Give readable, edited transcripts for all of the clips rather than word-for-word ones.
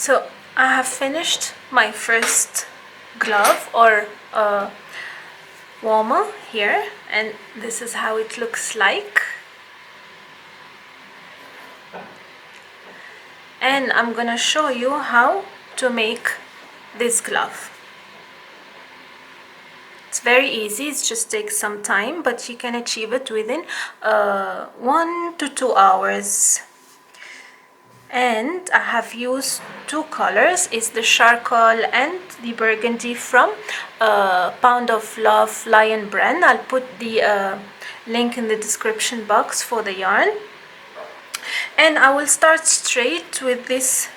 So I have finished my first glove or warmer here, and this is how it looks like. And I'm gonna show you how to make this glove. It's very easy, it just takes some time, but you can achieve it within 1 to 2 hours. And I have used two colors, it's the charcoal and the burgundy from Pound of Love Lion brand. I'll put the link in the description box for the yarn. And I will start straight with this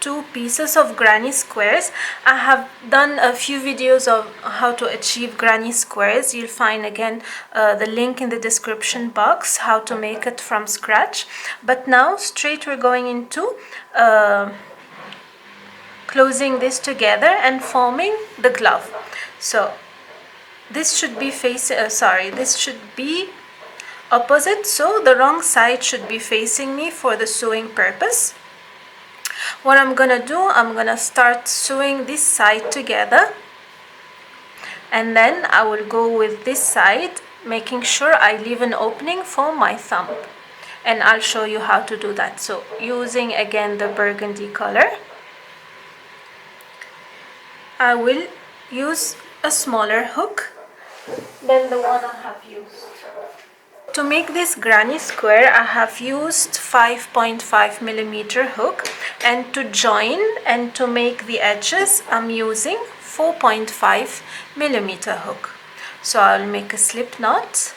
two pieces of granny squares. I have done a few videos of how to achieve granny squares. You'll find again the link in the description box, how to make it from scratch. But now straight we're going into closing this together and forming the glove. So this should be this should be opposite, so the wrong side should be facing me for the sewing purpose. What I'm gonna do, I'm gonna start sewing this side together, and then I will go with this side, making sure I leave an opening for my thumb, and I'll show you how to do that. So using again the burgundy color, I will use a smaller hook than the one I have used. To make this granny square, I have used 5.5 millimeter hook, and to join and to make the edges, I'm using 4.5 millimeter hook. So I'll make a slip knot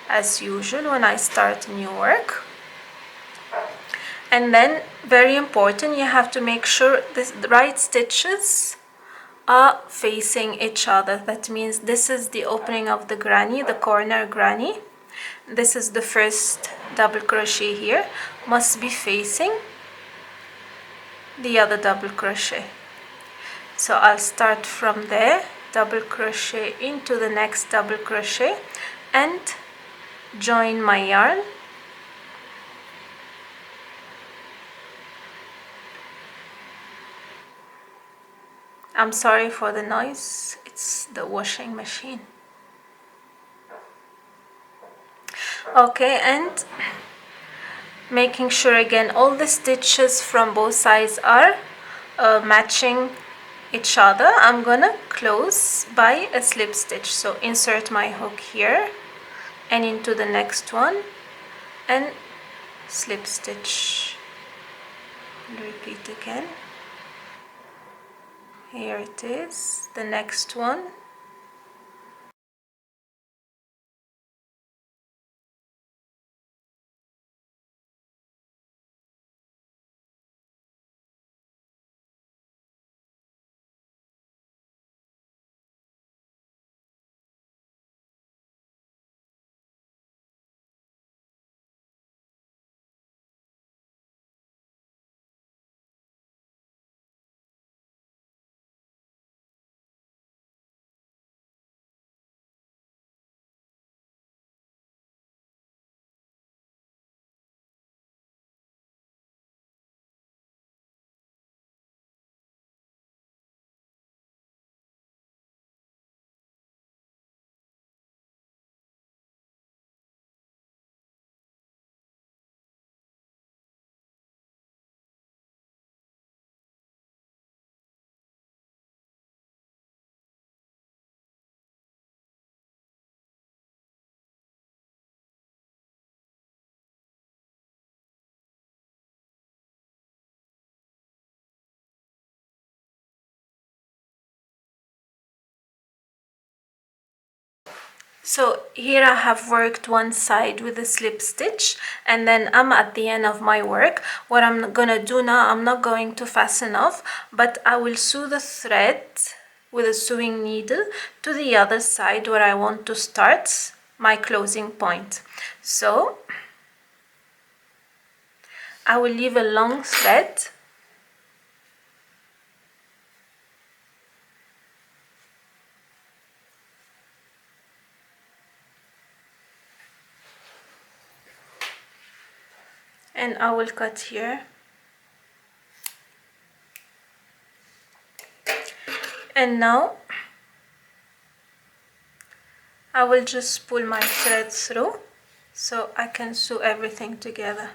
as usual when I start new work. And then, very important, you have to make sure the right stitches are facing each other. That means this is the opening of the granny, the corner granny. This is the first double crochet here, must be facing the other double crochet. So I'll start from there, double crochet into the next double crochet and join my yarn. I'm sorry for the noise, it's the washing machine. Okay, and making sure again all the stitches from both sides are matching each other. I'm gonna close by a slip stitch. So insert my hook here and into the next one and slip stitch. And repeat again. Here it is, the next one. So here I have worked one side with a slip stitch, and then I'm at the end of my work. What I'm gonna do now, I'm not going to fasten off, but I will sew the thread with a sewing needle to the other side where I want to start my closing point. So I will leave a long thread and I will cut here. And now I will just pull my thread through so I can sew everything together.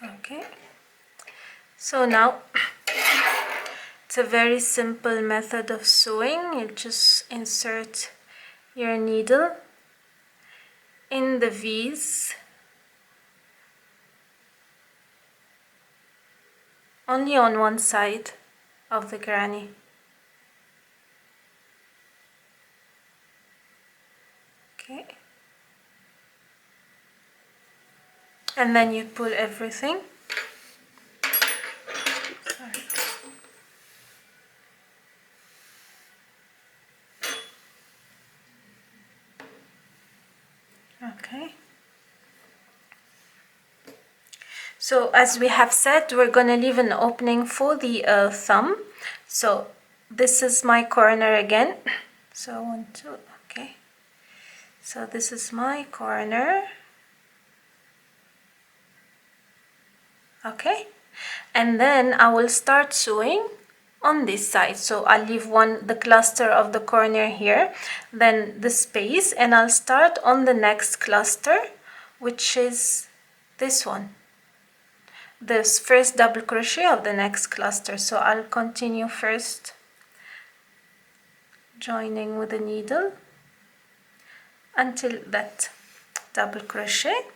Okay, so now it's a very simple method of sewing. You just insert your needle in the V's only on one side of the granny. Okay, and then you pull everything. Sorry. Okay, so as we have said, we're going to leave an opening for the thumb. So this is my corner again. So 1, 2, okay. So this is my corner. Okay, and then I will start sewing on this side. So I'll leave the cluster of the corner here, then the space, and I'll start on the next cluster, which is this one, this first double crochet of the next cluster. So I'll continue first joining with the needle until that double crochet.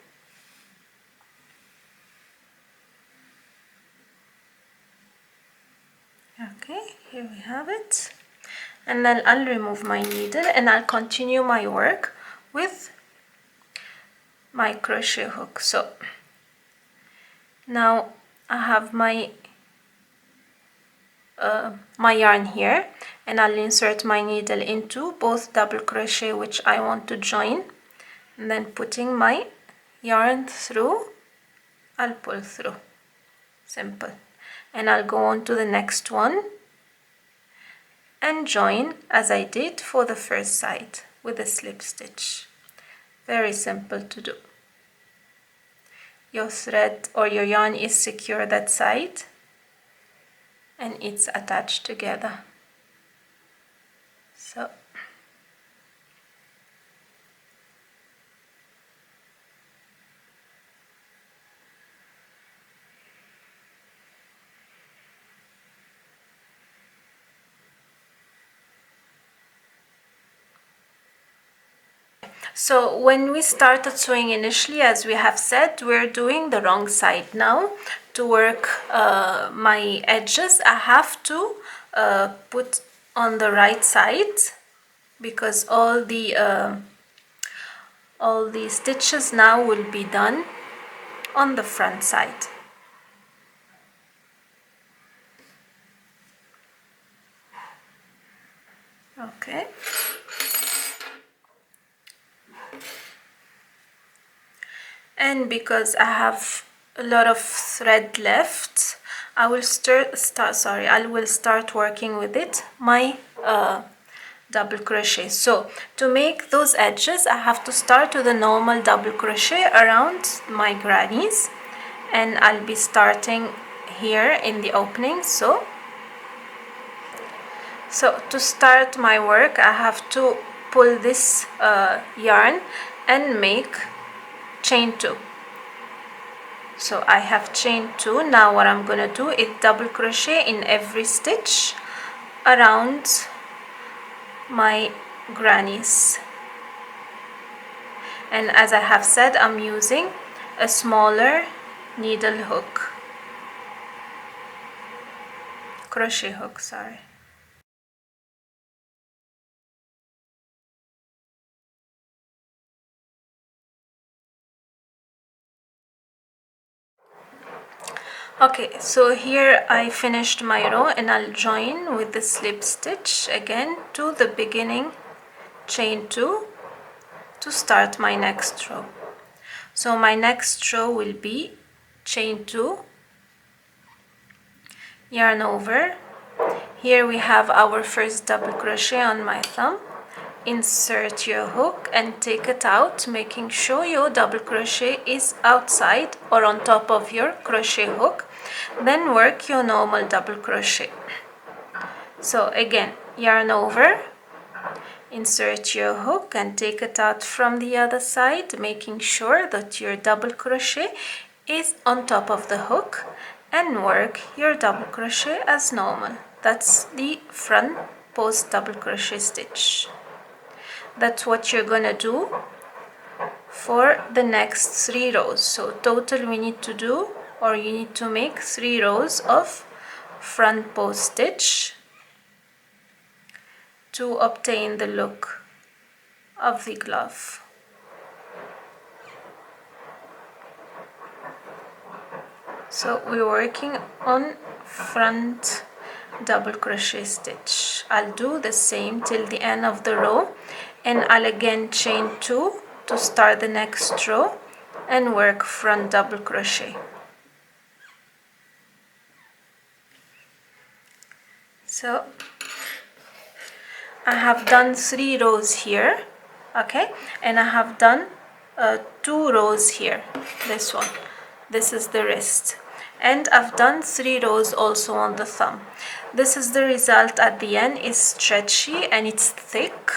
Okay, here we have it, and then I'll remove my needle and I'll continue my work with my crochet hook. So now I have my yarn here, and I'll insert my needle into both double crochet which I want to join, and then putting my yarn through, I'll pull through. Simple. And I'll go on to the next one and join as I did for the first side with a slip stitch. Very simple to do. Your thread or your yarn is secure that side and it's attached together. So So when we started sewing initially, as we have said, we're doing the wrong side. Now to work my edges, I have to put on the right side, because all the stitches now will be done on the front side. Okay. And because I have a lot of thread left, I will start working with it, my double crochet. So to make those edges, I have to start with a normal double crochet around my grannies, and I'll be starting here in the opening. So to start my work, I have to pull this yarn and make chain 2. So I have chain 2. Now what I'm gonna do is double crochet in every stitch around my grannies, and as I have said, I'm using a smaller needle hook, crochet hook, sorry. Okay, so here I finished my row, and I'll join with the slip stitch again to the beginning chain 2 to start my next row. So my next row will be chain 2, yarn over, Here we have our first double crochet on my thumb. Insert your hook and take it out, making sure your double crochet is outside or on top of your crochet hook. Then work your normal double crochet. So again, yarn over, insert your hook and take it out from the other side, making sure that your double crochet is on top of the hook, and work your double crochet as normal. That's the front post double crochet stitch. That's what you're gonna do for the next 3 rows. So total we need to do, or you need to make 3 rows of front post stitch to obtain the look of the glove. So we're working on front double crochet stitch. I'll do the same till the end of the row, and I'll again chain 2 to start the next row and work front double crochet. So I have done 3 rows here, okay, and I have done 2 rows here. This is the wrist, and I've done 3 rows also on the thumb. This is the result at the end. It's stretchy and it's thick,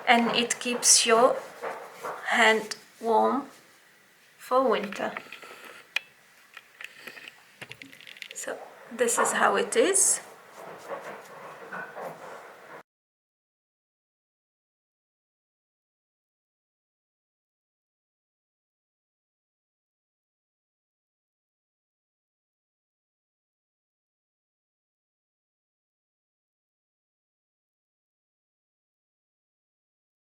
and it keeps your hand warm for winter. So this is how it is.